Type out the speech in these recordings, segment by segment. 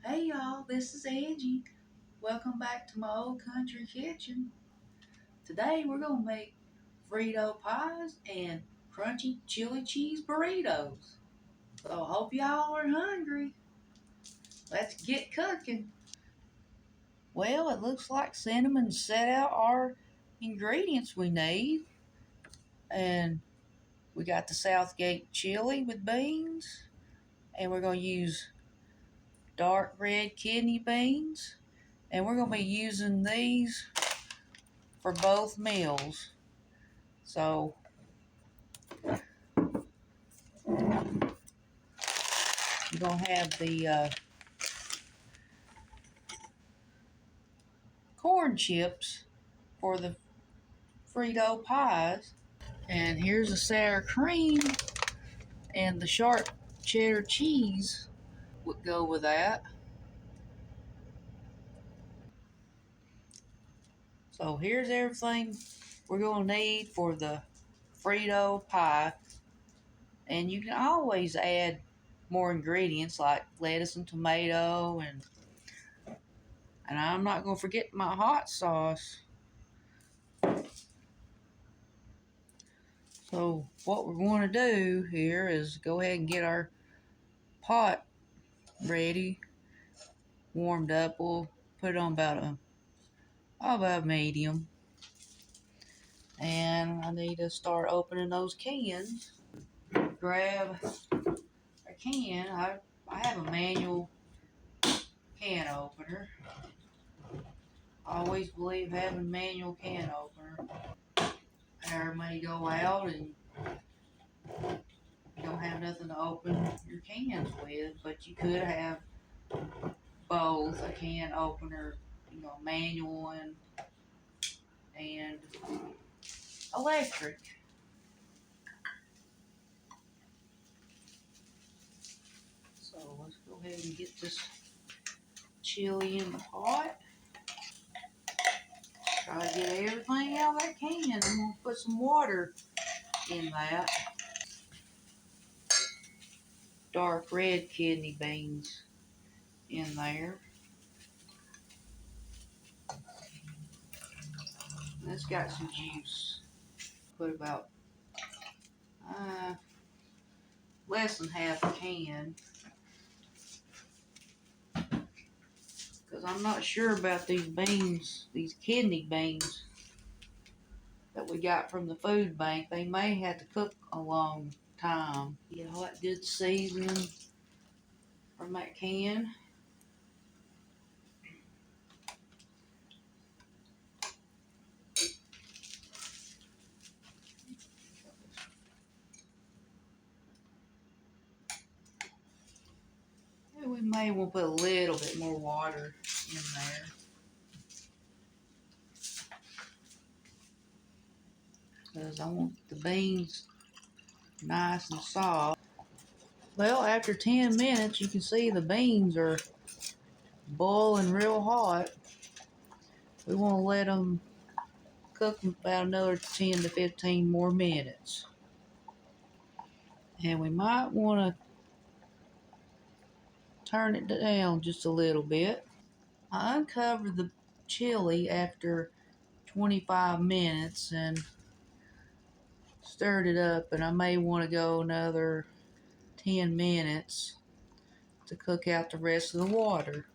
Hey y'all, this is Angie. Welcome back to my old country kitchen. Today we're gonna make Frito pies and crunchy chili cheese burritos. So I hope y'all are hungry. Let's get cooking. Well, it looks like Cinnamon set out our ingredients we need. And we got the Southgate chili with beans. And we're gonna use dark red kidney beans. And we're gonna be using these for both meals. So you're gonna have the corn chips for the Frito pies. And here's the sour cream, and the sharp cheddar cheese would go with that. So here's everything we're gonna need for the Frito pie. And you can always add more ingredients like lettuce and tomato, and I'm not gonna forget my hot sauce. So what we're going to do here is go ahead and get our pot ready, warmed up. We'll put it on about medium. And I need to start opening those cans. Grab a can. I have a manual can opener. I always believe having a manual can opener. Air may go out and you don't have nothing to open your cans with, but you could have both, a can opener, manual one and electric. So let's go ahead and get this chili in the pot. Try to get everything out of that can. I'm going to put some water in that. Dark red kidney beans in there. And it's got some juice. Put about less than half a can. Because I'm not sure about these beans, these kidney beans that we got from the food bank. They may have to cook a long time. Get hot, good seasoning from that can. And we may want to put a little bit more water in there. Because I want the beans nice and soft. Well, after 10 minutes, you can see the beans are boiling real hot. We want to let them cook about another 10 to 15 more minutes. And we might want to turn it down just a little bit. I uncovered the chili after 25 minutes and stirred it up, and I may want to go another 10 minutes to cook out the rest of the water.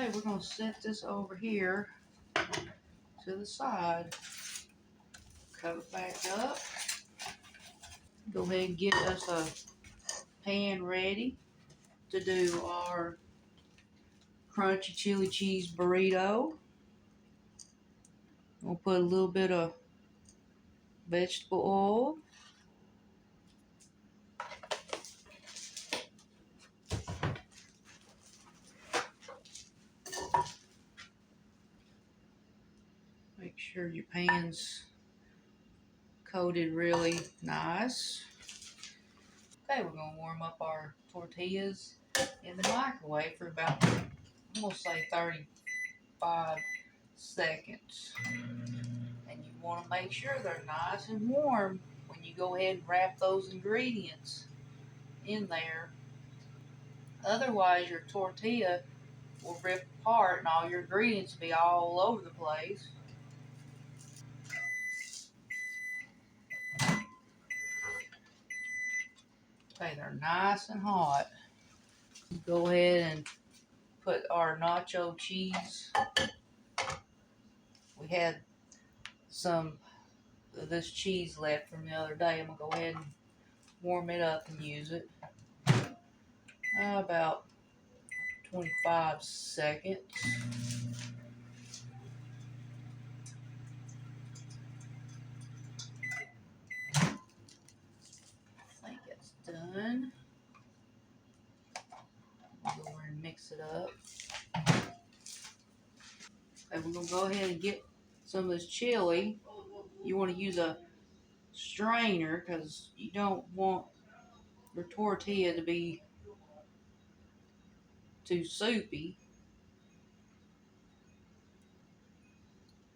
Okay, we're going to set this over here to the side. Cover it back up. Go ahead and get us a pan ready to do our crunchy chili cheese burrito. We'll put a little bit of vegetable oil. Make sure your pan's coated really nice. Okay, we're going to warm up our tortillas in the microwave for about, I'm going to say 35 seconds. And you want to make sure they're nice and warm when you go ahead and wrap those ingredients in there. Otherwise, your tortilla will rip apart and all your ingredients will be all over the place. Okay, they're nice and hot. Go ahead and put our nacho cheese. We had some of this cheese left from the other day. I'm going to go ahead and warm it up and use it. About 25 seconds. I think it's done. Go over and mix it up. Okay, we're going to go ahead and get some of this chili. You want to use a strainer because you don't want your tortilla to be too soupy.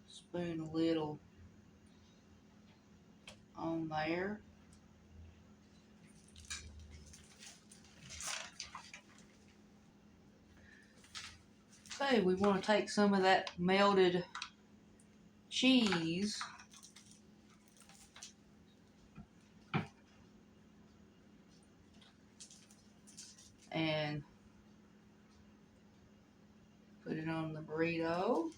Spoon a little on there. Okay, we want to take some of that melted cheese and put it on the burrito.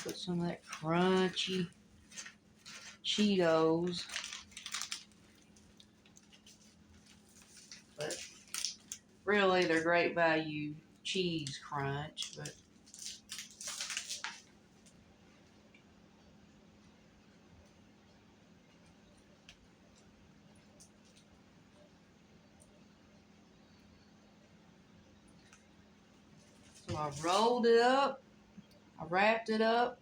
Put some of that crunchy Cheetos. But really, they're great value cheese crunch. But so I rolled it up. I wrapped it up.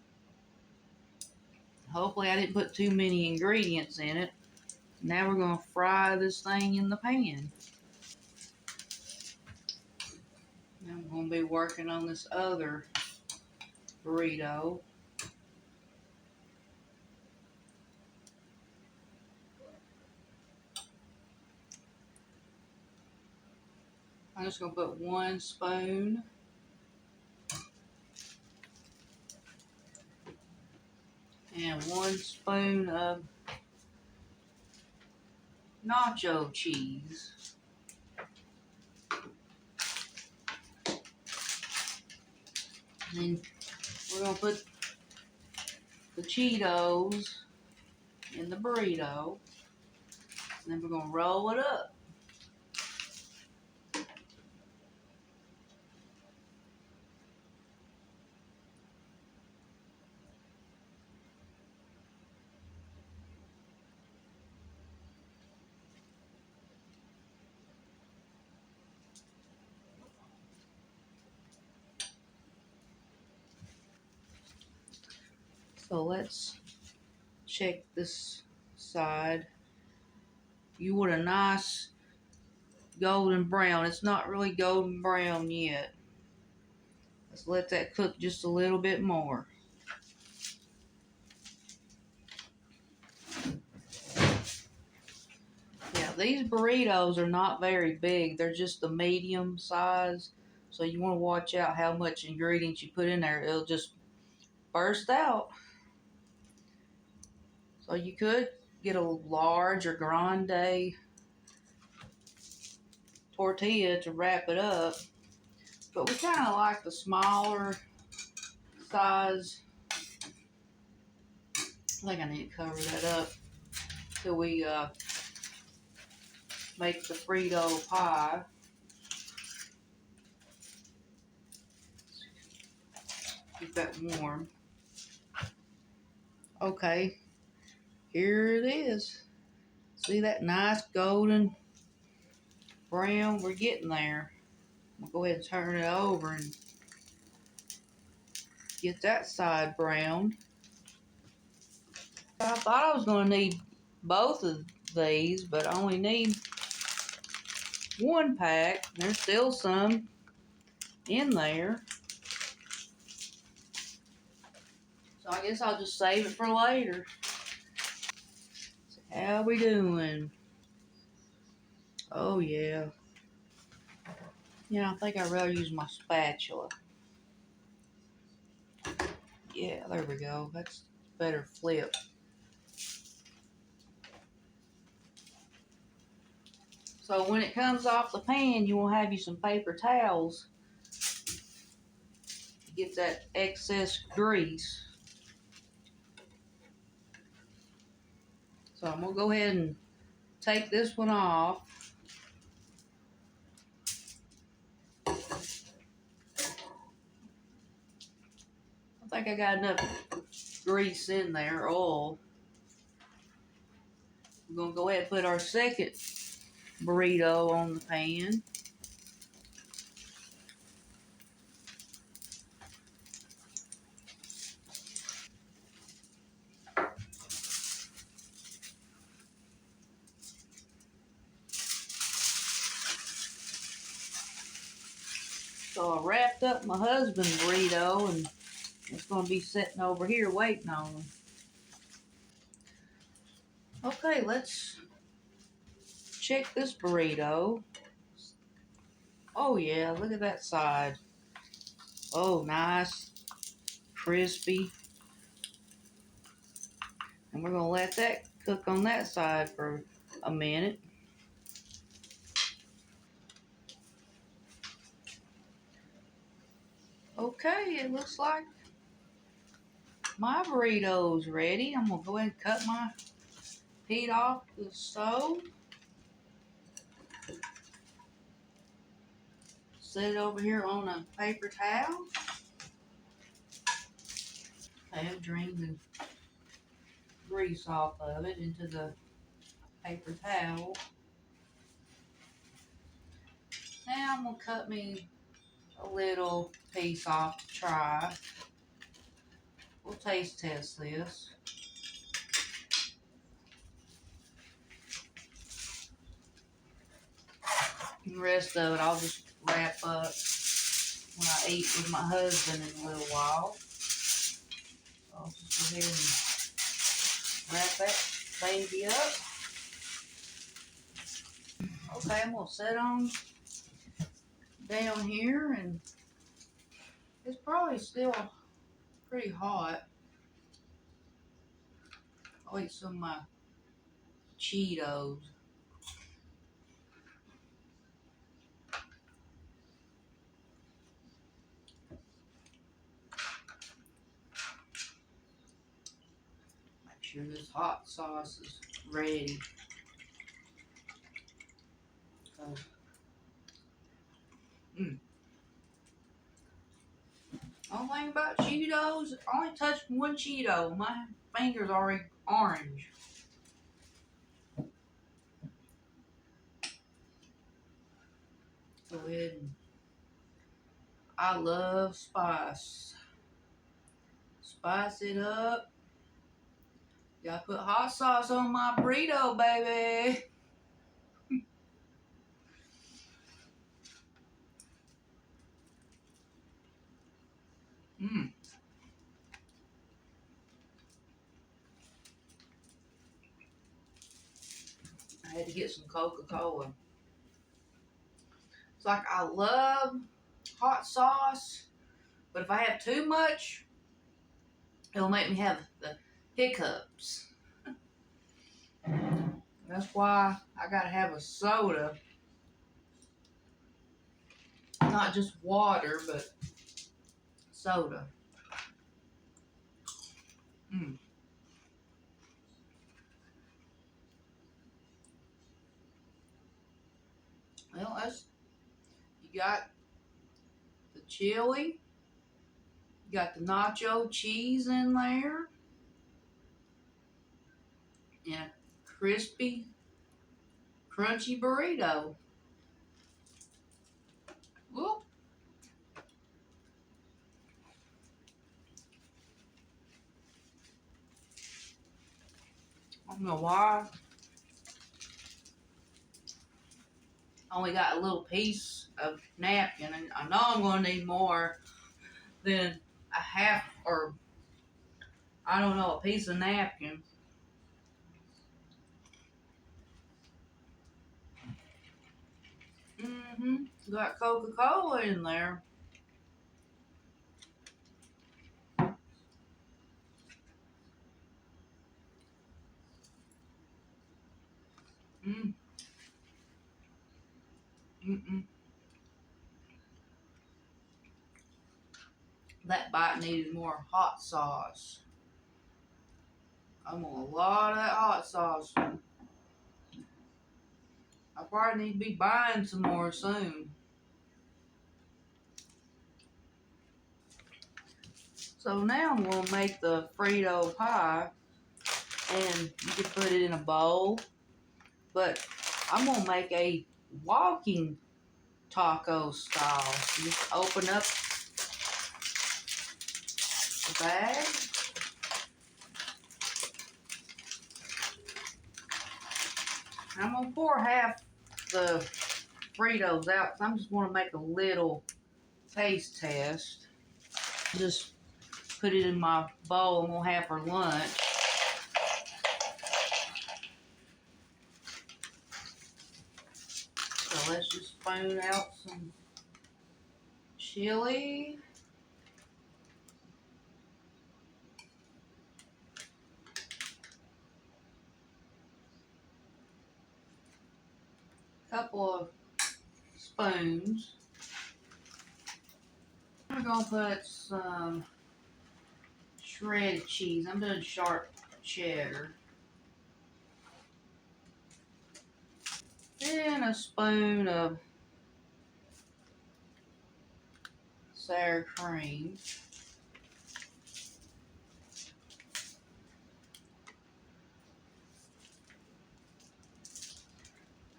Hopefully I didn't put too many ingredients in it. Now we're going to fry this thing in the pan. Now I'm going to be working on this other burrito. I'm just going to put 1 spoon. And 1 spoon of nacho cheese. And then we're going to put the Cheetos in the burrito. And then we're going to roll it up. So let's check this side. You want a nice golden brown. It's not really golden brown yet. Let's let that cook just a little bit more. Yeah, these burritos are not very big. They're just the medium size. So you want to watch out how much ingredients you put in there. It'll just burst out. So you could get a large or grande tortilla to wrap it up. But we kind of like the smaller size. I think I need to cover that up till we make the Frito pie. Keep that warm. Okay, here it is. See that nice golden brown? We're getting there. We'll go ahead and turn it over and get that side browned. I thought I was going to need both of these, but I only need one pack. There's still some in there. So I guess I'll just save it for later. So how we doing? Oh yeah. Yeah, I think I'd rather use my spatula. Yeah, there we go. That's better flip. So when it comes off the pan, you will have you some paper towels to get that excess grease. So I'm going to go ahead and take this one off. I think I got enough grease in there, oil. We're going to go ahead and put our second burrito on the pan. So I wrapped up my husband's burrito, and it's going to be sitting over here waiting on him. Okay, let's check this burrito. Oh yeah, look at that side. Oh, nice, crispy. And we're going to let that cook on that side for a minute. Okay, it looks like my burrito's ready. I'm going to go ahead and cut my heat off the stove. Set it over here on a paper towel. I have drained the grease off of it into the paper towel. Now I'm going to cut me a little piece off to try. We'll taste test this. The rest of it I'll just wrap up when I eat with my husband in a little while. So I'll just go ahead and wrap that baby up. Okay, I'm going to set on down here, and it's probably still pretty hot. I'll eat some of my Cheetos. Make sure this hot sauce is ready. Only thing about Cheetos, I only touched one Cheeto. My finger's already orange. Go ahead and I love spice. Spice it up. Gotta put hot sauce on my burrito, baby. Mmm. I had to get some Coca-Cola. It's like I love hot sauce. But if I have too much, it'll make me have the hiccups. That's why I gotta have a soda. Not just water, but soda. Well, you got the chili, you got the nacho cheese in there, and a crispy, crunchy burrito. Whoop. I don't know why. I only got a little piece of napkin, and I know I'm going to need more than a half, or I don't know, a piece of napkin. Got Coca-Cola in there. Mm. Mm-mm. That bite needed more hot sauce. I want a lot of that hot sauce. I probably need to be buying some more soon. So now I'm going to make the Frito pie, and you can put it in a bowl, but I'm going to make a walking taco style. You just open up the bag. I'm going to pour half the Fritos out, because I'm just going to make a little taste test. Just put it in my bowl. I'm going to have for lunch. So let's just spoon out some chili. Couple of spoons. I'm going to put some shredded cheese. I'm doing sharp cheddar. And a spoon of sour cream.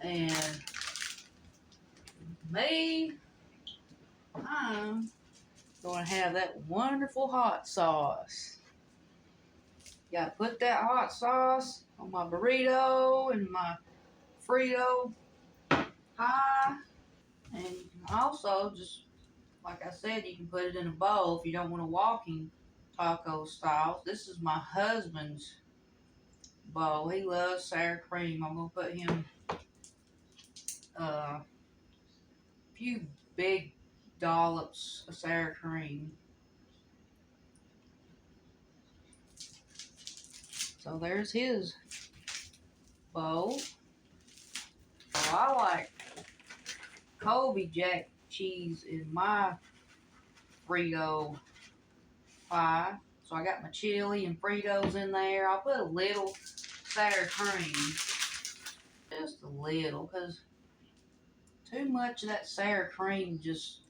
And I'm going to have that wonderful hot sauce. Gotta put that hot sauce on my burrito and my Frito pie. And you can also just, like I said, you can put it in a bowl if you don't want a walking taco style. This is my husband's bowl. He loves sour cream. I'm going to put him a few big dollops of sour cream. So there's his bowl. So I like Colby Jack cheese in my Frito pie. So I got my chili and Fritos in there. I'll put a little sour cream. Just a little, because too much of that sour cream just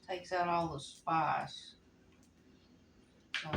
takes out all the spice. So